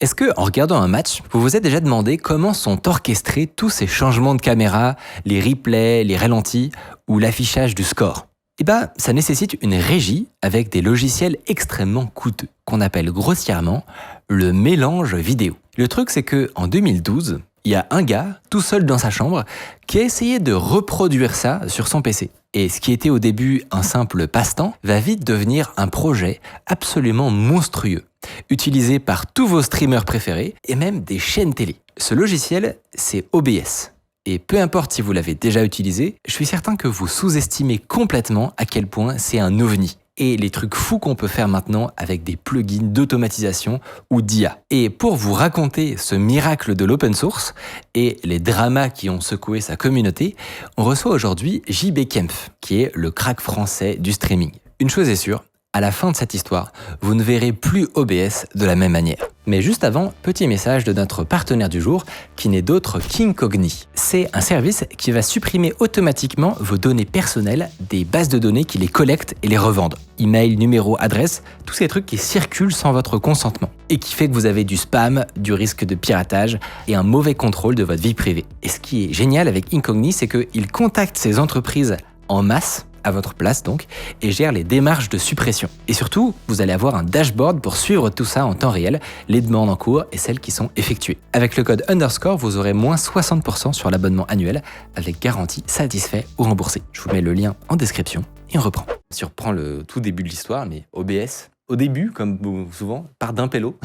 Est-ce que, en regardant un match, vous vous êtes déjà demandé comment sont orchestrés tous ces changements de caméra, les replays, les ralentis ou l'affichage du score? Eh bien, ça nécessite une régie avec des logiciels extrêmement coûteux, qu'on appelle grossièrement le mélange vidéo. Le truc, c'est que en 2012, il y a un gars, tout seul dans sa chambre, qui a essayé de reproduire ça sur son PC. Et ce qui était au début un simple passe-temps va vite devenir un projet absolument monstrueux, utilisé par tous vos streamers préférés et même des chaînes télé. Ce logiciel, c'est OBS. Et peu importe si vous l'avez déjà utilisé, je suis certain que vous sous-estimez complètement à quel point c'est un ovni. Et les trucs fous qu'on peut faire maintenant avec des plugins d'automatisation ou d'IA. Et pour vous raconter ce miracle de l'open source et les dramas qui ont secoué sa communauté, on reçoit aujourd'hui JB Kempf, qui est le crack français du streaming. Une chose est sûre, à la fin de cette histoire, vous ne verrez plus OBS de la même manière. Mais juste avant, petit message de notre partenaire du jour, qui n'est d'autre qu'Incogni. C'est un service qui va supprimer automatiquement vos données personnelles des bases de données qui les collectent et les revendent. Email, numéro, adresse, tous ces trucs qui circulent sans votre consentement. Et qui fait que vous avez du spam, du risque de piratage et un mauvais contrôle de votre vie privée. Et ce qui est génial avec Incogni, c'est qu'il contacte ces entreprises en masse, à votre place donc, et gère les démarches de suppression. Et surtout, vous allez avoir un dashboard pour suivre tout ça en temps réel, les demandes en cours et celles qui sont effectuées. Avec le code underscore, vous aurez moins 60% sur l'abonnement annuel, avec garantie satisfait ou remboursé. Je vous mets le lien en description et on reprend. Si on reprend le tout début de l'histoire, mais OBS, au début, comme souvent, part d'un pélo.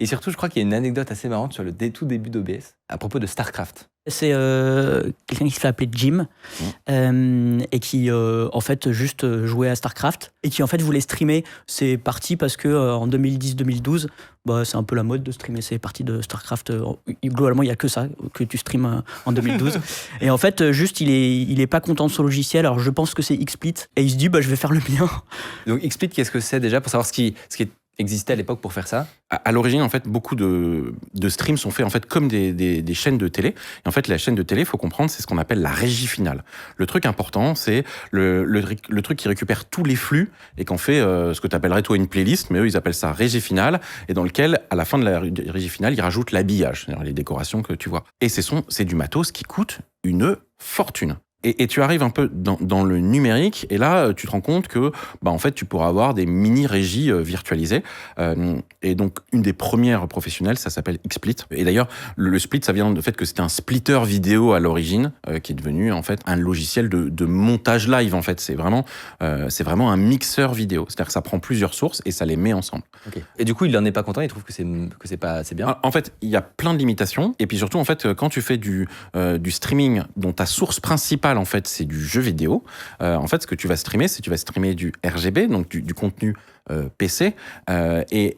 Et surtout, je crois qu'il y a une anecdote assez marrante sur le tout début d'OBS, à propos de StarCraft. C'est quelqu'un qui se fait appeler Jim et qui en fait juste jouait à StarCraft et qui en fait voulait streamer ses parties parce que en 2010-2012 c'est un peu la mode de streamer ses parties de StarCraft. Globalement il y a que ça que tu streames en 2012 et en fait juste il est pas content de son logiciel, alors je pense que c'est XSplit et il se dit je vais faire le mien. Donc XSplit, qu'est-ce que c'est déjà, pour savoir ce qui existait à l'époque pour faire ça? À l'origine, en fait, beaucoup de streams sont faits en fait comme des chaînes de télé. Et en fait, la chaîne de télé, il faut comprendre, c'est ce qu'on appelle la régie finale. Le truc important, c'est le truc qui récupère tous les flux et qu'on fait ce que tu appellerais toi une playlist, mais eux, ils appellent ça régie finale, et dans lequel, à la fin de la régie finale, ils rajoutent l'habillage, c'est-à-dire les décorations que tu vois. Et c'est du matos qui coûte une fortune. Et tu arrives un peu dans le numérique, et là, tu te rends compte que, en fait, tu pourras avoir des mini-régies virtualisées. Et donc, une des premières professionnelles, ça s'appelle XSplit. Et d'ailleurs, le split, ça vient du fait que c'était un splitter vidéo à l'origine, qui est devenu, en fait, un logiciel de montage live, en fait. C'est vraiment un mixeur vidéo. C'est-à-dire que ça prend plusieurs sources et ça les met ensemble. Okay. Et du coup, il n'en est pas content, il trouve que c'est pas assez bien. En fait, il y a plein de limitations. Et puis surtout, en fait, quand tu fais du streaming dont ta source principale, en fait, c'est du jeu vidéo. En fait, ce que tu vas streamer, c'est tu vas streamer du RGB, donc du contenu PC, et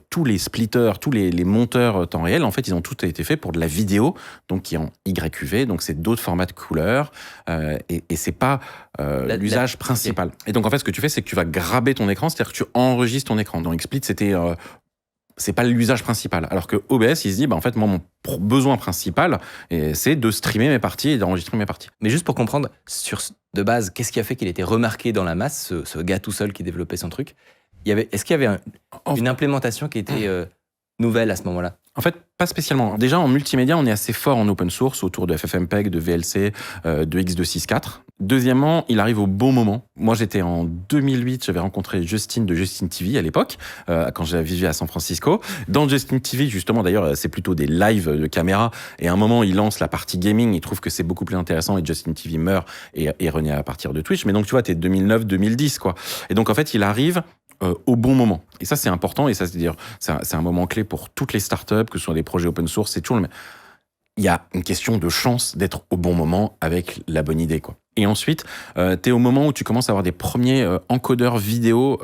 tous les splitters, tous les monteurs temps réel, en fait, ils ont tout été faits pour de la vidéo, donc qui est en YQV, donc c'est d'autres formats de couleurs, et c'est pas l'usage principal. Okay. Et donc, en fait, ce que tu fais, c'est que tu vas graber ton écran, c'est-à-dire que tu enregistres ton écran. Dans XSplit, c'est pas l'usage principal. Alors que OBS, il se dit, en fait, moi, mon besoin principal, c'est de streamer mes parties et d'enregistrer mes parties. Mais juste pour comprendre, de base, qu'est-ce qui a fait qu'il était remarqué dans la masse, ce gars tout seul qui développait son truc? Est-ce qu'il y avait une implémentation qui était nouvelle à ce moment-là? En fait, pas spécialement. Déjà, en multimédia, on est assez fort en open source, autour de FFmpeg, de VLC, de X264. Deuxièmement, il arrive au bon moment. Moi, j'étais en 2008, j'avais rencontré Justin de Justin TV à l'époque, quand j'avais vécu à San Francisco. Dans Justin TV, justement, d'ailleurs, c'est plutôt des lives de caméra. Et à un moment, il lance la partie gaming, il trouve que c'est beaucoup plus intéressant, et Justin TV meurt et renaît à partir de Twitch. Mais donc, tu vois, t'es 2009-2010, quoi. Et donc, en fait, il arrive au bon moment. Et ça, c'est important, et ça, c'est un moment clé pour toutes les startups, que ce soit des projets open source, c'est toujours le même. Il y a une question de chance d'être au bon moment avec la bonne idée, quoi. Et ensuite, t'es au moment où tu commences à avoir des premiers encodeurs vidéo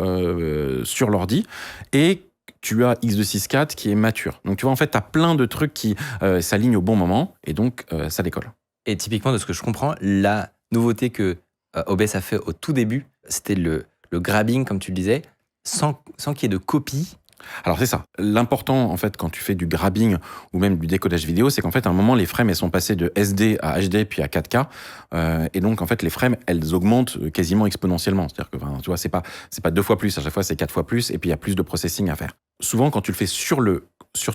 sur l'ordi, et tu as X264 qui est mature. Donc, tu vois, en fait, t'as plein de trucs qui s'alignent au bon moment, et donc, ça décolle. Et typiquement, de ce que je comprends, la nouveauté que OBS a fait au tout début, c'était le grabbing, comme tu le disais, sans qu'il y ait de copie Alors c'est ça. L'important, en fait, quand tu fais du grabbing ou même du décodage vidéo, c'est qu'en fait, à un moment, les frames, elles sont passées de SD à HD puis à 4K. Et donc, en fait, les frames, elles augmentent quasiment exponentiellement. C'est-à-dire que, tu vois, c'est pas 2 fois plus. À chaque fois, c'est 4 fois plus. Et puis, il y a plus de processing à faire. Souvent, quand tu le fais sur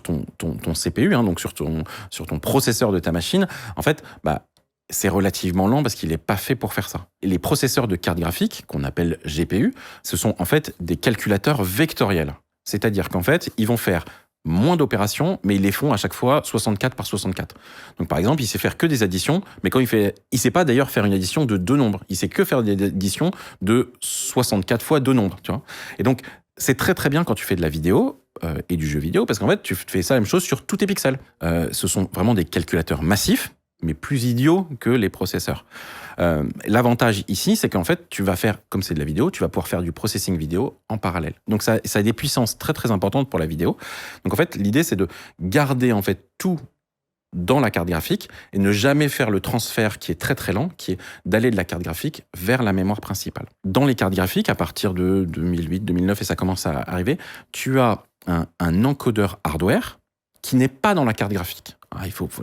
ton CPU, hein, donc sur ton processeur de ta machine, en fait, c'est relativement lent parce qu'il n'est pas fait pour faire ça. Et les processeurs de carte graphique, qu'on appelle GPU, ce sont en fait des calculateurs vectoriels. C'est-à-dire qu'en fait, ils vont faire moins d'opérations, mais ils les font à chaque fois 64 par 64. Donc par exemple, il sait faire que des additions, mais quand il sait pas d'ailleurs faire une addition de 2 nombres. Il sait que faire des additions de 64 fois 2 nombres, tu vois. Et donc, c'est très très bien quand tu fais de la vidéo et du jeu vidéo, parce qu'en fait, tu fais ça la même chose sur tous tes pixels. Ce sont vraiment des calculateurs massifs, mais plus idiots que les processeurs. L'avantage ici, c'est qu'en fait, tu vas faire, comme c'est de la vidéo, tu vas pouvoir faire du processing vidéo en parallèle. Donc ça a des puissances très très importantes pour la vidéo. Donc en fait, l'idée, c'est de garder en fait tout dans la carte graphique et ne jamais faire le transfert qui est très très lent, qui est d'aller de la carte graphique vers la mémoire principale. Dans les cartes graphiques, à partir de 2008, 2009, et ça commence à arriver, tu as un encodeur hardware qui n'est pas dans la carte graphique.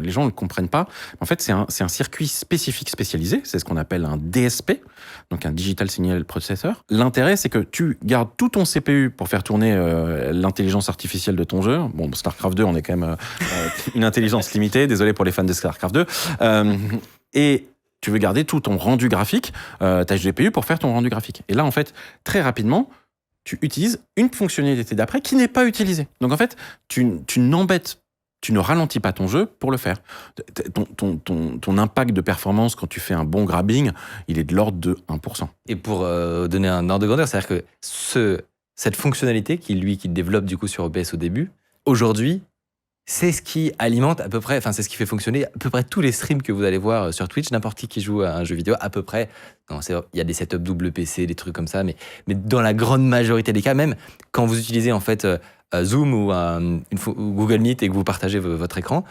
Les gens ne le comprennent pas. En fait, c'est un circuit spécifique spécialisé. C'est ce qu'on appelle un DSP, donc un Digital Signal Processor. L'intérêt, c'est que tu gardes tout ton CPU pour faire tourner l'intelligence artificielle de ton jeu. Bon, StarCraft 2, on est quand même une intelligence limitée. Désolé pour les fans de StarCraft 2. Et tu veux garder tout ton rendu graphique, ta GPU pour faire ton rendu graphique. Et là, en fait, très rapidement, tu utilises une fonctionnalité d'après qui n'est pas utilisée. Donc, en fait, tu ne ralentis pas ton jeu pour le faire. Ton impact de performance quand tu fais un bon grabbing, il est de l'ordre de 1%. Et pour donner un ordre de grandeur, c'est-à-dire que cette fonctionnalité qui développe du coup sur OBS au début, aujourd'hui, c'est ce qui alimente à peu près, c'est ce qui fait fonctionner à peu près tous les streams que vous allez voir sur Twitch, n'importe qui joue à un jeu vidéo, à peu près. Il y a des setups double PC, des trucs comme ça, mais dans la grande majorité des cas, même quand vous utilisez en fait Zoom ou Google Meet et que vous partagez votre écran,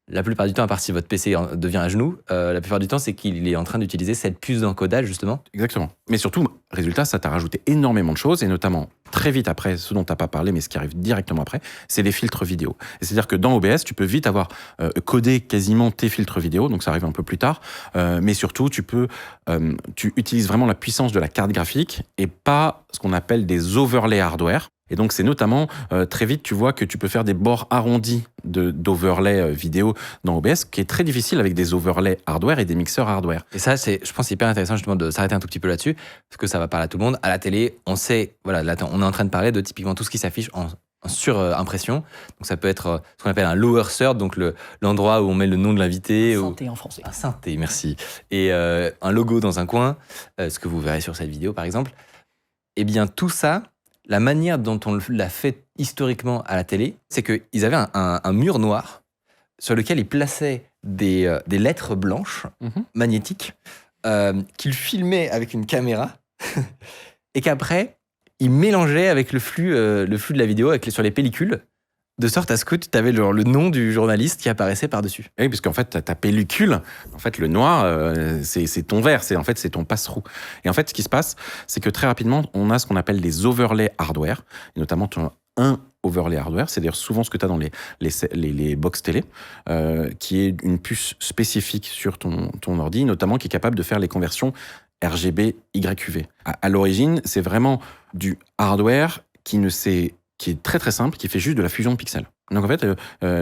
la plupart du temps, à part si votre PC devient à genoux, la plupart du temps, c'est qu'il est en train d'utiliser cette puce d'encodage, justement. Exactement. Mais surtout, résultat, ça t'a rajouté énormément de choses, et notamment, très vite après, ce dont t'as pas parlé, mais ce qui arrive directement après, c'est les filtres vidéo. Et c'est-à-dire que dans OBS, tu peux vite avoir codé quasiment tes filtres vidéo, donc ça arrive un peu plus tard, mais surtout, tu utilises vraiment la puissance de la carte graphique, et pas ce qu'on appelle des overlays hardware. Et donc, c'est notamment, très vite, tu vois que tu peux faire des bords arrondis d'overlay vidéo dans OBS, qui est très difficile avec des overlays hardware et des mixeurs hardware. Et ça, je pense, c'est hyper intéressant justement de s'arrêter un tout petit peu là-dessus, parce que ça va parler à tout le monde. À la télé, on sait, voilà, là, on est en train de parler de typiquement tout ce qui s'affiche en surimpression. Donc, ça peut être ce qu'on appelle un lower third, donc l'endroit où on met le nom de l'invité. Un synthé en français. Un synthé, merci. Et un logo dans un coin, ce que vous verrez sur cette vidéo, par exemple. Eh bien, tout ça, la manière dont on l'a fait historiquement à la télé, c'est qu'ils avaient un mur noir sur lequel ils plaçaient des lettres blanches magnétiques qu'ils filmaient avec une caméra et qu'après, ils mélangeaient avec le flux de la vidéo sur les pellicules, de sorte à ce que tu avais le nom du journaliste qui apparaissait par-dessus. Oui, parce qu'en fait, ta pellicule, en fait, le noir, c'est ton vert, c'est ton passe-trou. Et en fait, ce qui se passe, c'est que très rapidement, on a ce qu'on appelle des overlays hardware, et notamment un overlay hardware, c'est d'ailleurs souvent ce que tu as dans les box télé, qui est une puce spécifique sur ton ordi, notamment qui est capable de faire les conversions RGB, YQV. À l'origine, c'est vraiment du hardware qui est très très simple, qui fait juste de la fusion de pixels. Donc en fait,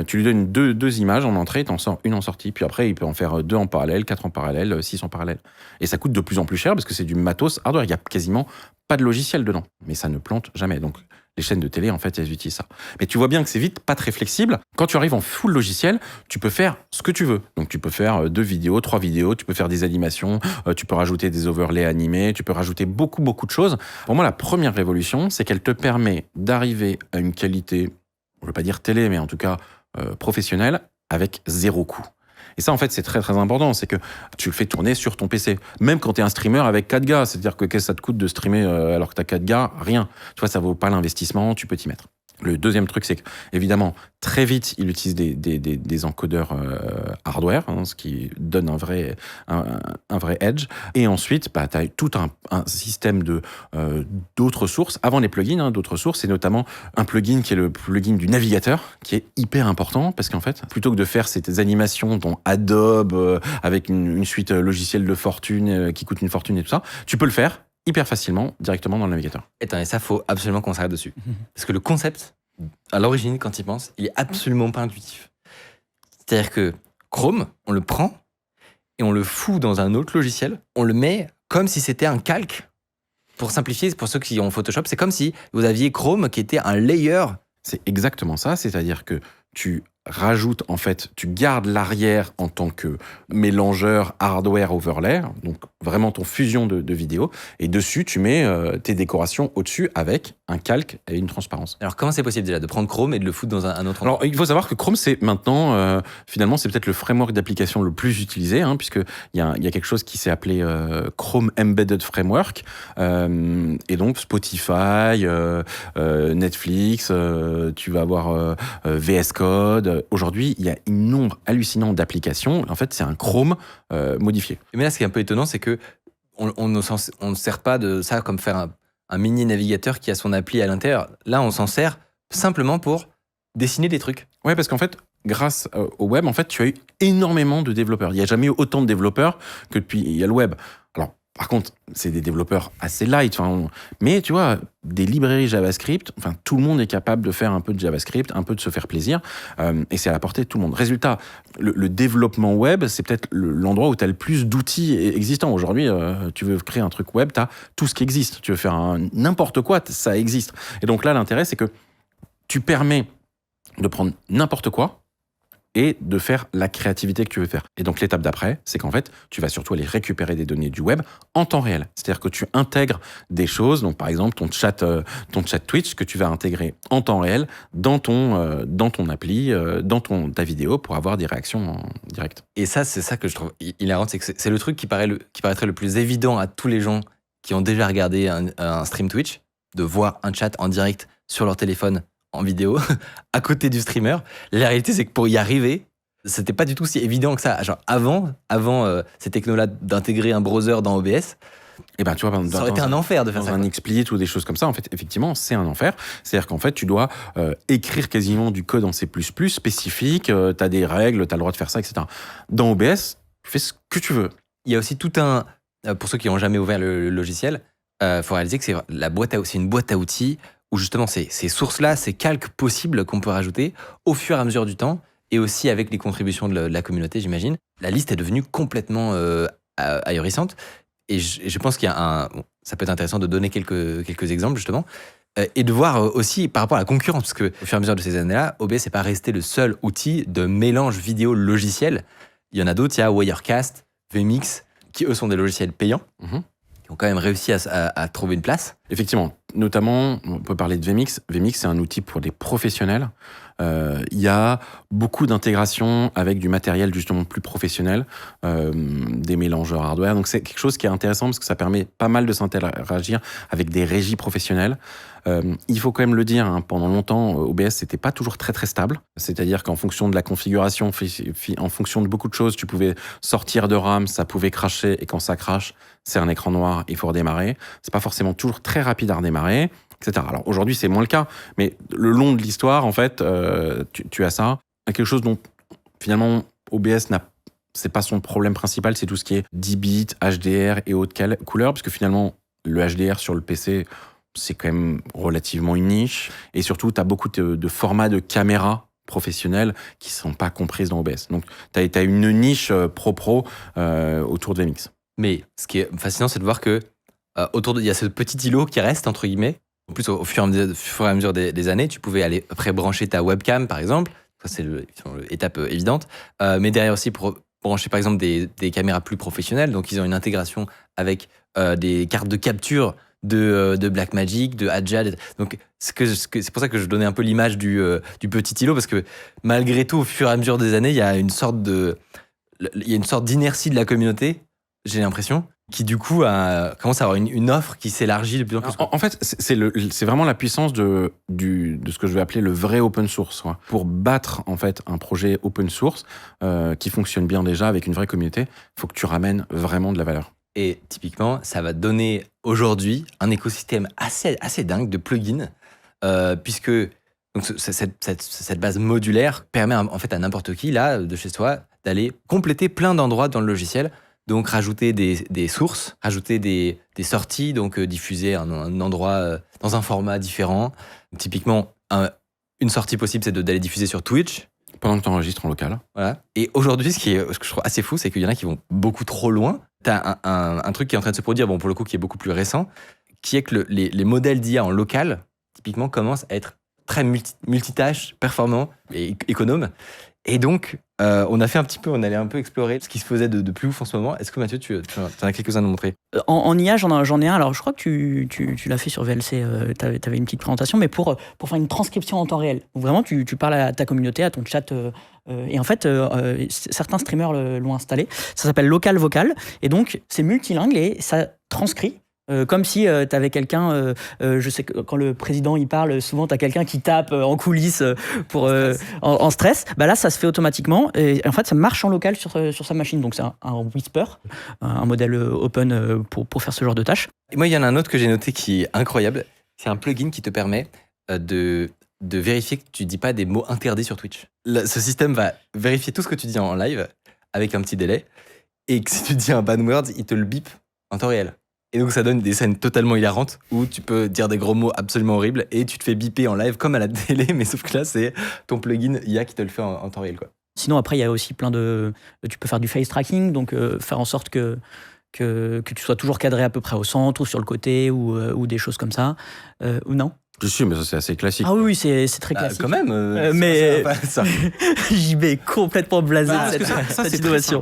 tu lui donnes deux images en entrée, t'en sors une en sortie, puis après il peut en faire 2 en parallèle, 4 en parallèle, 6 en parallèle. Et ça coûte de plus en plus cher parce que c'est du matos hardware, il y a quasiment pas de logiciel dedans. Mais ça ne plante jamais. Donc les chaînes de télé, en fait, elles utilisent ça. Mais tu vois bien que c'est vite pas très flexible. Quand tu arrives en full logiciel, tu peux faire ce que tu veux. Donc tu peux faire 2 vidéos, 3 vidéos, tu peux faire des animations, tu peux rajouter des overlays animés, tu peux rajouter beaucoup de choses. Pour moi, la première révolution, c'est qu'elle te permet d'arriver à une qualité, je veux pas dire télé, mais en tout cas professionnelle, avec 0 coût. Et ça, en fait, c'est très, très important. C'est que tu le fais tourner sur ton PC. Même quand tu es un streamer avec 4 gars. C'est-à-dire que qu'est-ce que ça te coûte de streamer alors que tu as 4 gars? Rien. Tu vois, ça vaut pas l'investissement, tu peux t'y mettre. Le deuxième truc, c'est qu'évidemment, très vite, il utilise des encodeurs hardware, ce qui donne un vrai edge. Et ensuite, tu as tout un système d'autres sources, avant les plugins, d'autres sources, et notamment un plugin qui est le plugin du navigateur, qui est hyper important, parce qu'en fait, plutôt que de faire ces animations dans Adobe, avec une suite logicielle de fortune qui coûte une fortune et tout ça, tu peux le faire hyper facilement, directement dans le navigateur. Et ça, faut absolument qu'on s'arrête dessus. Parce que le concept, à l'origine, quand il pense, il est absolument pas intuitif. C'est-à-dire que Chrome, on le prend et on le fout dans un autre logiciel, on le met comme si c'était un calque. Pour simplifier, pour ceux qui ont Photoshop, c'est comme si vous aviez Chrome qui était un layer. C'est exactement ça, c'est-à-dire que tu rajoutes, en fait, tu gardes l'arrière en tant que mélangeur hardware overlay, donc vraiment ton fusion de vidéos, et dessus, tu mets tes décorations au-dessus avec un calque et une transparence. Alors, comment c'est possible déjà de prendre Chrome et de le foutre dans un autre endroit? Alors, il faut savoir que Chrome, c'est maintenant, finalement, c'est peut-être le framework d'application le plus utilisé, puisqu'il y a quelque chose qui s'est appelé Chrome Embedded Framework, et donc Spotify, Netflix, tu vas avoir VS Code. Aujourd'hui, il y a un nombre hallucinant d'applications. En fait, c'est un Chrome modifié. Mais là, ce qui est un peu étonnant, c'est que on ne sert pas de ça comme faire un mini navigateur qui a son appli à l'intérieur. Là, on s'en sert simplement pour dessiner des trucs. Ouais, parce qu'en fait, grâce au web, en fait, tu as eu énormément de développeurs. Il n'y a jamais eu autant de développeurs que depuis il y a le web. Alors, par contre, c'est des développeurs assez light. Mais tu vois, des librairies JavaScript, tout le monde est capable de faire un peu de JavaScript, un peu de se faire plaisir, et c'est à la portée de tout le monde. Résultat, le développement web, c'est peut-être l'endroit où tu as le plus d'outils existants. Aujourd'hui, tu veux créer un truc web, tu as tout ce qui existe. Tu veux faire n'importe quoi, ça existe. Et donc là, l'intérêt, c'est que tu permets de prendre n'importe quoi et de faire la créativité que tu veux faire. Et donc l'étape d'après, c'est qu'en fait, tu vas surtout aller récupérer des données du web en temps réel. C'est-à-dire que tu intègres des choses, donc par exemple ton chat Twitch que tu vas intégrer en temps réel dans ton appli, dans ta vidéo pour avoir des réactions en direct. Et ça, c'est ça que je trouve hilarant, c'est que c'est le truc qui paraîtrait le plus évident à tous les gens qui ont déjà regardé un stream Twitch, de voir un chat en direct sur leur téléphone en vidéo, à côté du streamer. La réalité, c'est que pour y arriver, c'était pas du tout si évident que ça. Genre avant ces technos-là, d'intégrer un browser dans OBS, et ben, tu vois, ça aurait été un enfer de faire ça. Dans un XSplit ou des choses comme ça, en fait, effectivement, c'est un enfer. C'est-à-dire qu'en fait, tu dois écrire quasiment du code en C++ spécifique, tu as des règles, tu as le droit de faire ça, etc. Dans OBS, tu fais ce que tu veux. Il y a aussi tout pour ceux qui n'ont jamais ouvert le logiciel, faut réaliser que c'est une boîte à outils où justement ces sources-là, ces calques possibles qu'on peut rajouter au fur et à mesure du temps, et aussi avec les contributions de la communauté, j'imagine. La liste est devenue complètement ahurissante, et je pense ça peut être intéressant de donner quelques exemples justement, et de voir aussi par rapport à la concurrence, parce qu'au fur et à mesure de ces années-là, OBS n'est pas resté le seul outil de mélange vidéo-logiciel. Il y en a d'autres, il y a Wirecast, vMix, qui eux sont des logiciels payants, qui ont quand même réussi à trouver une place. Effectivement, notamment, on peut parler de vMix. vMix, c'est un outil pour des professionnels. Il y a beaucoup d'intégration avec du matériel justement plus professionnel, des mélangeurs hardware. Donc c'est quelque chose qui est intéressant parce que ça permet pas mal de s'interagir avec des régies professionnelles. Il faut quand même le dire, pendant longtemps, OBS, c'était pas toujours très très stable. C'est-à-dire qu'en fonction de la configuration, en fonction de beaucoup de choses, tu pouvais sortir de RAM, ça pouvait crasher, et quand ça crache, c'est un écran noir, il faut redémarrer. C'est pas forcément toujours très rapide à redémarrer, etc. Alors aujourd'hui, c'est moins le cas, mais le long de l'histoire, en fait, tu as ça. Quelque chose dont, finalement, OBS c'est pas son problème principal, c'est tout ce qui est 10 bits, HDR et haute couleur, parce que finalement, le HDR sur le PC, c'est quand même relativement une niche. Et surtout, tu as beaucoup de formats de caméras professionnelles qui ne sont pas comprises dans OBS. Donc, tu as une niche pro autour de vMix. Mais ce qui est fascinant, c'est de voir que il y a ce petit îlot qui reste, entre guillemets. En plus, au fur et à mesure des années, tu pouvais aller après brancher ta webcam, par exemple. Ça, c'est l'étape évidente. Mais derrière aussi, pour brancher, par exemple, des caméras plus professionnelles. Donc, ils ont une intégration avec des cartes de capture de Blackmagic, de Adja. Donc, c'est pour ça que je donnais un peu l'image du petit îlot, parce que malgré tout, au fur et à mesure des années, il y a une sorte d'inertie de la communauté, j'ai l'impression, qui du coup commence à avoir une offre qui s'élargit de plus en plus. En fait, c'est vraiment la puissance de ce que je vais appeler le vrai open source. Quoi. Pour battre en fait un projet open source qui fonctionne bien déjà avec une vraie communauté, il faut que tu ramènes vraiment de la valeur. Et typiquement, ça va donner aujourd'hui un écosystème assez dingue de plugins, puisque donc, cette base modulaire permet en fait à n'importe qui, là, de chez soi, d'aller compléter plein d'endroits dans le logiciel. Donc, rajouter des sources, rajouter des sorties, donc diffuser un endroit dans un format différent. Typiquement, une sortie possible, c'est d'aller diffuser sur Twitch. Pendant que tu enregistres en local. Voilà. Et aujourd'hui, ce que je trouve assez fou, c'est qu'il y en a qui vont beaucoup trop loin. Tu as un truc qui est en train de se produire, pour le coup, qui est beaucoup plus récent, qui est que les modèles d'IA en local, typiquement, commencent à être très multitâches, performants et économes. Et donc, on allait un peu explorer ce qui se faisait de plus ouf en ce moment. Est-ce que Mathieu, tu en as quelques-uns à nous montrer ? En IA, j'en ai un. Alors, je crois que tu l'as fait sur VLC. Tu avais une petite présentation, mais pour faire une transcription en temps réel. Donc, vraiment, tu parles à ta communauté, à ton chat. Et en fait, certains streamers l'ont installé. Ça s'appelle Local Vocal. Et donc, c'est multilingue et ça transcrit. Comme si tu avais quelqu'un, je sais que quand le président il parle, souvent tu as quelqu'un qui tape en coulisses en stress. Bah là, ça se fait automatiquement et en fait, ça marche en local sur sa machine. Donc c'est un Whisper, un modèle open pour faire ce genre de tâches. Et moi, il y en a un autre que j'ai noté qui est incroyable. C'est un plugin qui te permet de vérifier que tu dis pas des mots interdits sur Twitch. Ce système va vérifier tout ce que tu dis en live avec un petit délai et que si tu dis un bad word, il te le bip en temps réel. Et donc ça donne des scènes totalement hilarantes où tu peux dire des gros mots absolument horribles et tu te fais biper en live comme à la télé, mais sauf que là c'est ton plugin IA qui te le fait en temps réel, quoi. Sinon après il y a aussi tu peux faire du face tracking, donc faire en sorte que tu sois toujours cadré à peu près au centre ou sur le côté ou des choses comme ça, ou non. Je suis, mais ça c'est assez classique. Ah oui, c'est très classique. Quand même. Mais JB est complètement blasé de cette innovation.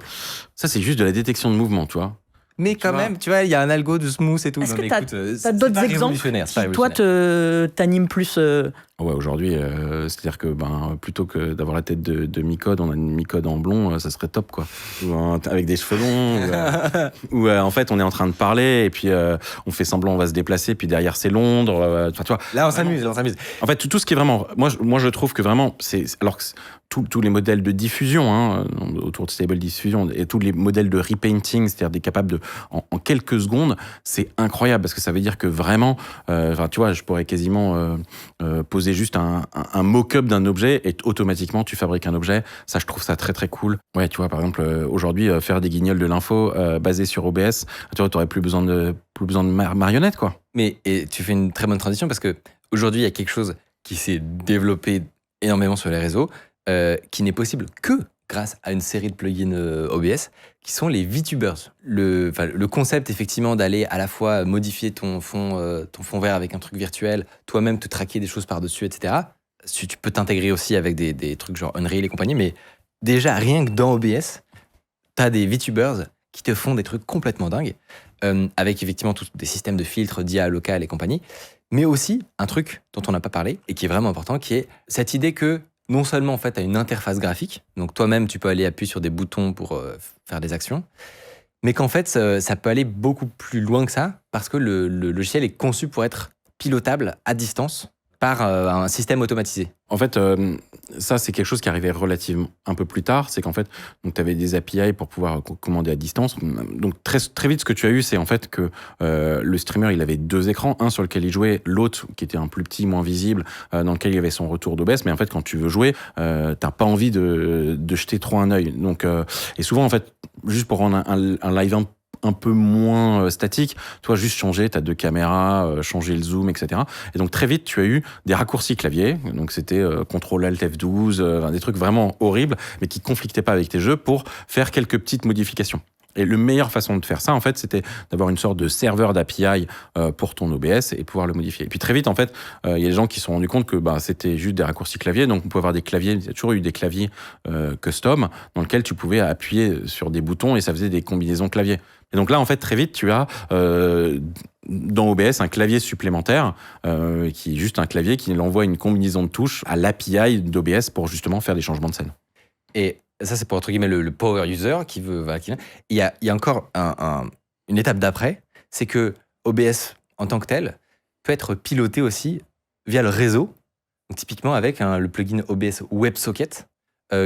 Ça c'est juste de la détection de mouvement, tu vois. Mais quand même, tu vois, il y a un algo de smooth et tout. Est-ce que t'as d'autres exemples qui, toi, t'animent plus Ouais, aujourd'hui, c'est-à-dire que plutôt que d'avoir la tête de Micode, on a une Micode en blond, ça serait top, quoi. Ou avec des cheveux longs, ou en fait, on est en train de parler, et puis on fait semblant, on va se déplacer, puis derrière, c'est Londres. Tu vois. Là, on s'amuse. En fait, tout ce qui est vraiment... Moi, je trouve que vraiment, alors que tous les modèles de diffusion, autour de Stable Diffusion, et tous les modèles de repainting, c'est-à-dire capables de, en quelques secondes, c'est incroyable, parce que ça veut dire que vraiment, tu vois, je pourrais quasiment poser juste un mock-up d'un objet et automatiquement tu fabriques un objet. Ça, je trouve ça très très cool. Ouais, tu vois, par exemple, aujourd'hui, faire des guignols de l'info basés sur OBS, tu vois, t'aurais plus besoin de marionnettes, quoi. Mais et tu fais une très bonne transition parce que aujourd'hui, il y a quelque chose qui s'est développé énormément sur les réseaux, qui n'est possible que grâce à une série de plugins OBS, qui sont les VTubers. Le concept, effectivement, d'aller à la fois modifier ton fond vert avec un truc virtuel, toi-même te traquer des choses par-dessus, etc. Tu peux t'intégrer aussi avec des trucs genre Unreal et compagnie, mais déjà, rien que dans OBS, t'as des VTubers qui te font des trucs complètement dingues, avec effectivement tous des systèmes de filtres d'IA local et compagnie, mais aussi un truc dont on n'a pas parlé, et qui est vraiment important, qui est cette idée que non seulement en fait tu as une interface graphique, donc toi-même tu peux aller appuyer sur des boutons pour faire des actions, mais qu'en fait ça peut aller beaucoup plus loin que ça, parce que le logiciel est conçu pour être pilotable à distance par un système automatisé. En fait, ça, c'est quelque chose qui arrivait relativement un peu plus tard. C'est qu'en fait, tu avais des API pour pouvoir commander à distance. Donc, très, très vite, ce que tu as eu, c'est en fait que le streamer, il avait deux écrans. Un sur lequel il jouait, l'autre qui était un plus petit, moins visible, dans lequel il y avait son retour d'OBS. Mais en fait, quand tu veux jouer, t'as pas envie de jeter trop un œil. Donc, et souvent, en fait, juste pour rendre un live un peu moins statique, toi juste changer ta deux caméras, changer le zoom, etc. Et donc très vite tu as eu des raccourcis clavier, donc c'était CTRL Alt F12, des trucs vraiment horribles, mais qui conflictaient pas avec tes jeux pour faire quelques petites modifications. Et la meilleure façon de faire ça, en fait, c'était d'avoir une sorte de serveur d'API pour ton OBS et pouvoir le modifier. Et puis très vite, en fait, il y a des gens qui se sont rendus compte que c'était juste des raccourcis clavier. Donc on pouvait avoir des claviers, il y a toujours eu des claviers custom dans lesquels tu pouvais appuyer sur des boutons et ça faisait des combinaisons clavier. Et donc là, en fait, très vite, tu as dans OBS un clavier supplémentaire qui est juste un clavier qui envoie une combinaison de touches à l'API d'OBS pour justement faire des changements de scène. Et ça, c'est pour, entre guillemets, le power user qui veut... Il y a encore un une étape d'après, c'est que OBS en tant que tel peut être piloté aussi via le réseau. Donc, typiquement avec le plugin OBS WebSocket,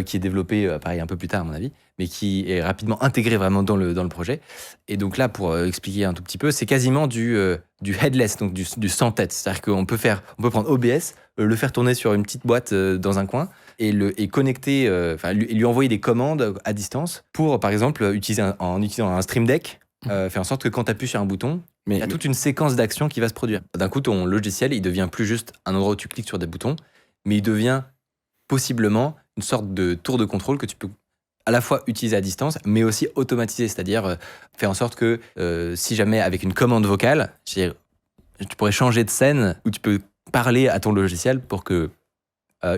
qui est développé pareil un peu plus tard à mon avis, mais qui est rapidement intégré vraiment dans le projet. Et donc là, pour expliquer un tout petit peu, c'est quasiment du headless, donc du sans tête. C'est-à-dire qu'on peut prendre OBS, le faire tourner sur une petite boîte dans un coin et connecter, lui envoyer des commandes à distance pour, par exemple, en utilisant un Stream Deck, faire en sorte que quand tu appuies sur un bouton, il y a toute une séquence d'actions qui va se produire. D'un coup, ton logiciel, il devient plus juste un endroit où tu cliques sur des boutons, mais il devient possiblement une sorte de tour de contrôle que tu peux à la fois utiliser à distance, mais aussi automatiser, c'est-à-dire faire en sorte que si jamais avec une commande vocale, tu pourrais changer de scène où tu peux parler à ton logiciel pour que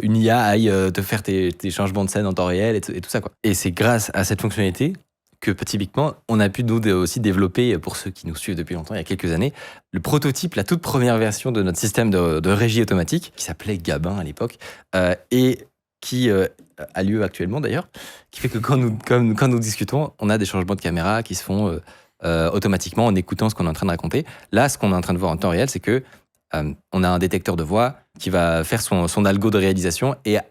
une IA aille te faire tes changements de scène en temps réel et tout ça, quoi. Et c'est grâce à cette fonctionnalité que typiquement, on a pu nous aussi développer, pour ceux qui nous suivent depuis longtemps, il y a quelques années, le prototype, la toute première version de notre système de régie automatique, qui s'appelait Gabin à l'époque, et qui a lieu actuellement d'ailleurs, qui fait que quand nous discutons, on a des changements de caméra qui se font automatiquement en écoutant ce qu'on est en train de raconter. Là, ce qu'on est en train de voir en temps réel, c'est que on a un détecteur de voix qui va faire son algo de réalisation et à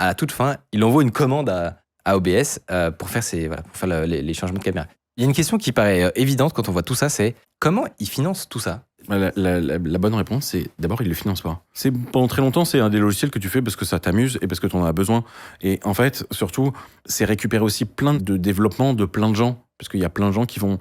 la toute fin, il envoie une commande à OBS pour faire, les changements de caméra. Il y a une question qui paraît évidente quand on voit tout ça, c'est comment ils financent tout ça ? La bonne réponse, c'est d'abord, ils ne le financent pas. Pendant très longtemps, c'est un des logiciels que tu fais parce que ça t'amuse et parce que tu en as besoin. Et en fait, surtout, c'est récupérer aussi plein de développement de plein de gens. Parce qu'il y a plein de gens qui vont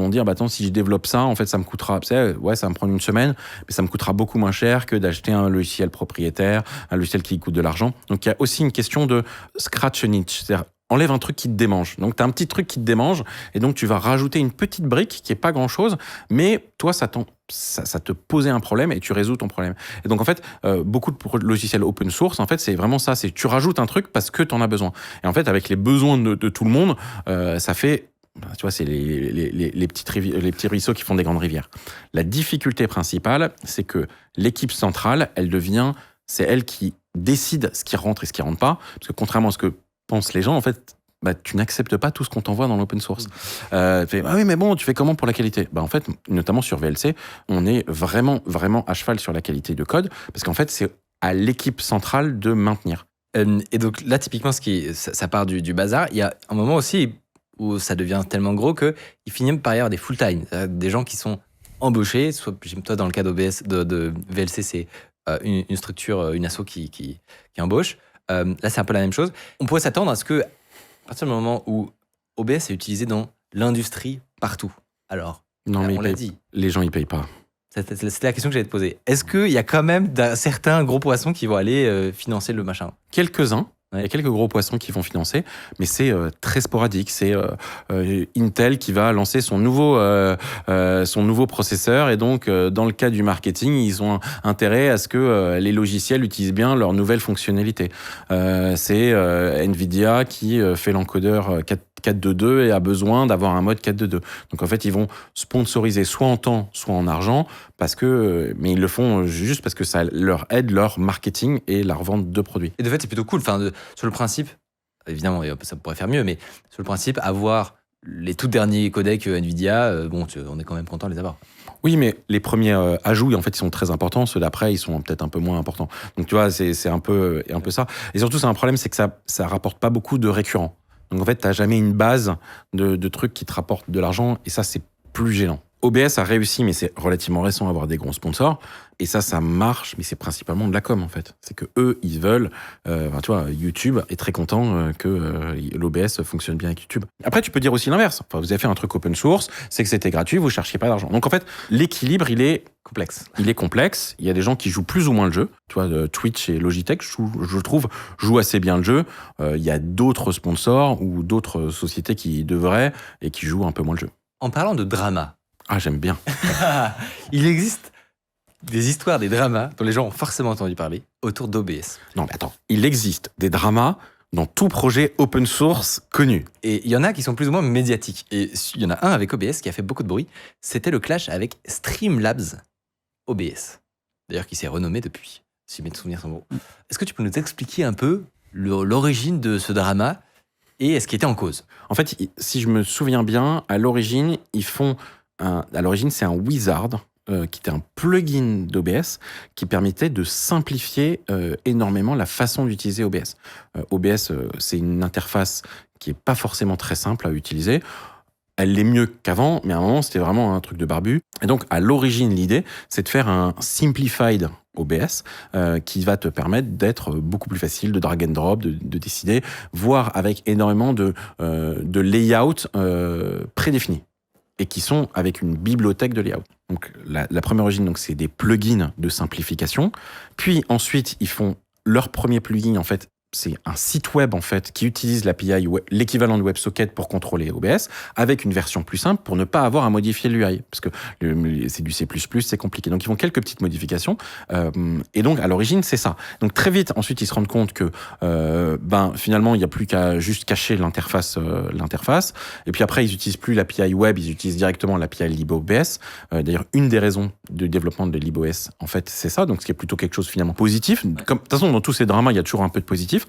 dire, attends, si je développe ça, en fait, ça me coûtera, ça va me prendre une semaine, mais ça me coûtera beaucoup moins cher que d'acheter un logiciel propriétaire, un logiciel qui coûte de l'argent. Donc, il y a aussi une question de scratch an itch, c'est-à-dire enlève un truc qui te démange. Donc, tu as un petit truc qui te démange, et donc tu vas rajouter une petite brique qui est pas grand-chose, mais toi, ça te posait un problème et tu résous ton problème. Et donc, en fait, beaucoup de logiciels open source, en fait, c'est vraiment ça, c'est tu rajoutes un truc parce que tu en as besoin. Et en fait, avec les besoins de tout le monde, ça fait... Tu vois, c'est les petits ruisseaux qui font des grandes rivières. La difficulté principale, c'est que l'équipe centrale, c'est elle qui décide ce qui rentre et ce qui rentre pas. Parce que contrairement à ce que pensent les gens, en fait, tu n'acceptes pas tout ce qu'on t'envoie dans l'open source. Oui, mais bon, tu fais comment pour la qualité ? En fait, notamment sur VLC, on est vraiment, vraiment à cheval sur la qualité de code, parce qu'en fait, c'est à l'équipe centrale de maintenir. Et donc là, typiquement, ça part du bazar. Il y a un moment aussi où ça devient tellement gros qu'il finit par y avoir des full-time, des gens qui sont embauchés, toi dans le cas d'OBS, de VLC, c'est une structure, une asso qui embauche. Là, c'est un peu la même chose. On pourrait s'attendre à ce que, à partir du moment où OBS est utilisé dans l'industrie partout, alors, non, mais on l'a dit. Les gens, ils payent pas. C'était la question que j'allais te poser. Est-ce qu'il y a quand même certains gros poissons qui vont aller financer le machin ? Quelques-uns. Il y a quelques gros poissons qui vont financer, mais c'est très sporadique. C'est Intel qui va lancer son nouveau processeur, et donc dans le cas du marketing, ils ont intérêt à ce que les logiciels utilisent bien leurs nouvelles fonctionnalités. C'est Nvidia qui fait l'encodeur 4.2.2 et a besoin d'avoir un mode 4.2.2. Donc en fait, ils vont sponsoriser soit en temps, soit en argent, mais ils le font juste parce que ça leur aide leur marketing et la revente de produits. Et de fait, c'est plutôt cool. Sur le principe, évidemment, ça pourrait faire mieux, mais sur le principe, avoir les tout derniers codecs Nvidia, on est quand même content de les avoir. Oui, mais les premiers ajouts, en fait, ils sont très importants. Ceux d'après, ils sont peut-être un peu moins importants. Donc, tu vois, c'est un peu ça. Et surtout, c'est un problème, c'est que ça rapporte pas beaucoup de récurrents. Donc, en fait, t'as jamais une base de trucs qui te rapportent de l'argent, et ça, c'est plus gênant. OBS a réussi, mais c'est relativement récent, à avoir des gros sponsors. Et ça marche, mais c'est principalement de la com, en fait. C'est que eux, ils veulent... tu vois, YouTube est très content que l'OBS fonctionne bien avec YouTube. Après, tu peux dire aussi l'inverse. Enfin, vous avez fait un truc open source, c'est que c'était gratuit, vous ne cherchiez pas d'argent. Donc, en fait, l'équilibre, il est complexe. Il est complexe. Il y a des gens qui jouent plus ou moins le jeu. Tu vois, Twitch et Logitech, je trouve, jouent assez bien le jeu. Il y a d'autres sponsors ou d'autres sociétés qui devraient et qui jouent un peu moins le jeu. En parlant de drama... Ah, j'aime bien. Il existe des histoires, des dramas dont les gens ont forcément entendu parler autour d'OBS. Non, mais attends. Il existe des dramas dans tout projet open source connu. Et il y en a qui sont plus ou moins médiatiques. Et il y en a un avec OBS qui a fait beaucoup de bruit. C'était le clash avec Streamlabs OBS. D'ailleurs, qui s'est renommé depuis, si mes souvenirs sont bons. Est-ce que tu peux nous expliquer un peu l'origine de ce drama et ce qui était en cause ? En fait, si je me souviens bien, à l'origine, ils font à l'origine, c'est un wizard qui était un plugin d'OBS qui permettait de simplifier énormément la façon d'utiliser OBS. OBS, c'est une interface qui est pas forcément très simple à utiliser. Elle l'est mieux qu'avant, mais à un moment, c'était vraiment un truc de barbu. Et donc, à l'origine, l'idée, c'est de faire un simplified OBS qui va te permettre d'être beaucoup plus facile, de drag and drop, de décider, voire avec énormément de layout prédéfinis et qui sont avec une bibliothèque de layout. Donc, la première origine, donc, c'est des plugins de simplification. Puis ensuite, ils font leur premier plugin, en fait, c'est un site web en fait qui utilise l'API, l'équivalent de WebSocket pour contrôler OBS, avec une version plus simple pour ne pas avoir à modifier l'UI, parce que c'est du C++, c'est compliqué. Donc ils font quelques petites modifications, et donc à l'origine c'est ça. Donc très vite ensuite ils se rendent compte que finalement il n'y a plus qu'à juste cacher l'interface, et puis après ils n'utilisent plus l'API web, ils utilisent directement l'API LibOBS. D'ailleurs une des raisons de développement de LibOS en fait c'est ça, donc ce qui est plutôt quelque chose finalement positif. Comme de toute façon dans tous ces dramas il y a toujours un peu de positif.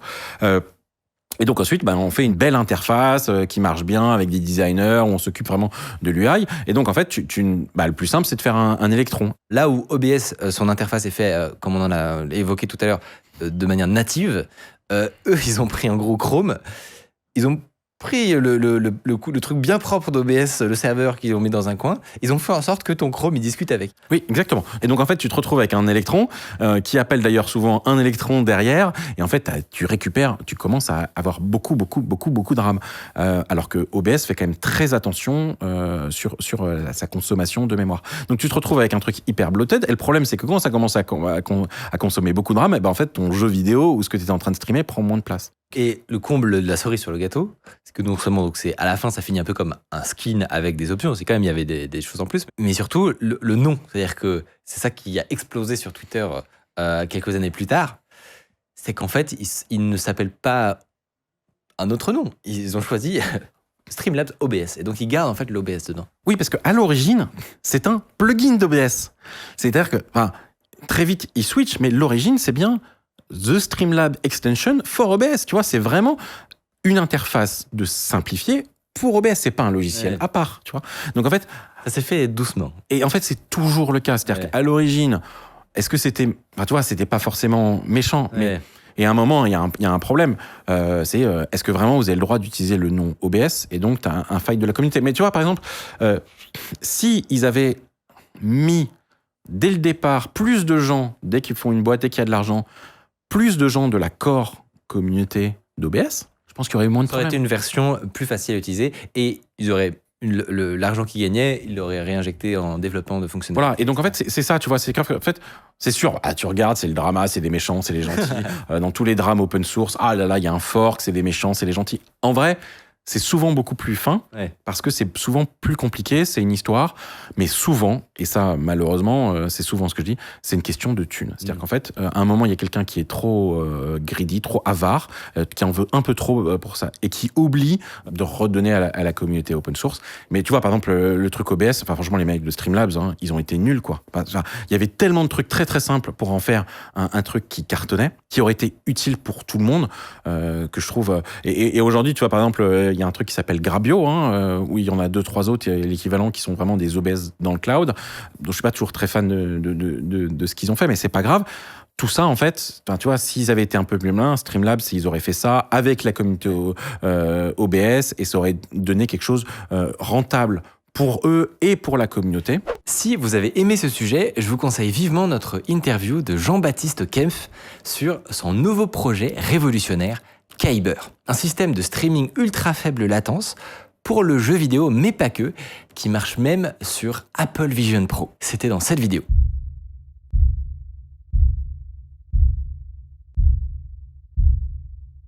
Et donc ensuite, on fait une belle interface qui marche bien avec des designers, où on s'occupe vraiment de l'UI. Et donc en fait, le plus simple, c'est de faire un électron. Là où OBS, son interface est fait, comme on en a évoqué tout à l'heure, de manière native, eux, ils ont pris un gros Chrome, ils ont pris le truc bien propre d'OBS, le serveur qu'ils ont mis dans un coin, ils ont fait en sorte que ton Chrome, il discute avec. Oui, exactement. Et donc, en fait, tu te retrouves avec un électron qui appelle d'ailleurs souvent un électron derrière. Et en fait, tu commences à avoir beaucoup de RAM. Alors que OBS fait quand même très attention sur sa consommation de mémoire. Donc, tu te retrouves avec un truc hyper bloated. Et le problème, c'est que quand ça commence à consommer beaucoup de RAM, en fait, ton jeu vidéo ou ce que tu étais en train de streamer prend moins de place. Et le comble de la cerise sur le gâteau, c'est que non seulement donc c'est à la fin ça finit un peu comme un skin avec des options, c'est quand même il y avait des choses en plus, mais surtout le nom, c'est-à-dire que c'est ça qui a explosé sur Twitter quelques années plus tard, c'est qu'en fait ils ne s'appellent pas un autre nom, ils ont choisi Streamlabs OBS et donc ils gardent en fait l'OBS dedans. Oui, parce qu'à l'origine c'est un plugin d'OBS, c'est-à-dire que très vite ils switchent, mais l'origine c'est bien The Streamlabs Extension for OBS, tu vois, c'est vraiment une interface de simplifier pour OBS, c'est pas un logiciel à part, tu vois. Donc en fait, ça s'est fait doucement. Et en fait, c'est toujours le cas, c'est-à-dire qu'à l'origine, est-ce que c'était, tu vois, c'était pas forcément méchant, mais et à un moment, il y a un problème, c'est est-ce que vraiment vous avez le droit d'utiliser le nom OBS et donc tu as un fight de la communauté. Mais tu vois, par exemple, si ils avaient mis dès le départ plus de gens, dès qu'ils font une boîte et qu'il y a de l'argent, plus de gens de la core communauté d'OBS, je pense qu'il y aurait eu moins de problèmes. Ça aurait été une version plus facile à utiliser et ils auraient l'argent qu'ils gagnaient, ils l'auraient réinjecté en développement de fonctionnalités. Voilà, et donc en fait, c'est ça, tu vois, c'est grave. En fait, c'est sûr, tu regardes, c'est le drama, c'est des méchants, c'est les gentils. Dans tous les drames open source, il y a un fork, c'est des méchants, c'est les gentils. En vrai, c'est souvent beaucoup plus fin, parce que c'est souvent plus compliqué, c'est une histoire, mais souvent, et ça malheureusement, c'est souvent ce que je dis, c'est une question de thunes. C'est-à-dire qu'en fait, à un moment, il y a quelqu'un qui est trop greedy, trop avare, qui en veut un peu trop pour ça, et qui oublie de redonner à la communauté open source. Mais tu vois, par exemple, le truc OBS, franchement, les mecs de Streamlabs, ils ont été nuls, quoi. Il y avait tellement de trucs très très simples pour en faire un truc qui cartonnait, qui aurait été utile pour tout le monde, que je trouve... Et aujourd'hui, tu vois, par exemple... il y a un truc qui s'appelle Grabio, où il y en a 2-3 autres, il y a l'équivalent qui sont vraiment des OBS dans le cloud. Donc je suis pas toujours très fan de ce qu'ils ont fait, mais c'est pas grave. Tout ça, en fait, tu vois, s'ils avaient été un peu plus malins, Streamlabs, ils auraient fait ça avec la communauté OBS et ça aurait donné quelque chose rentable pour eux et pour la communauté. Si vous avez aimé ce sujet, je vous conseille vivement notre interview de Jean-Baptiste Kempf sur son nouveau projet révolutionnaire, Kyber, un système de streaming ultra faible latence pour le jeu vidéo, mais pas que, qui marche même sur Apple Vision Pro. C'était dans cette vidéo.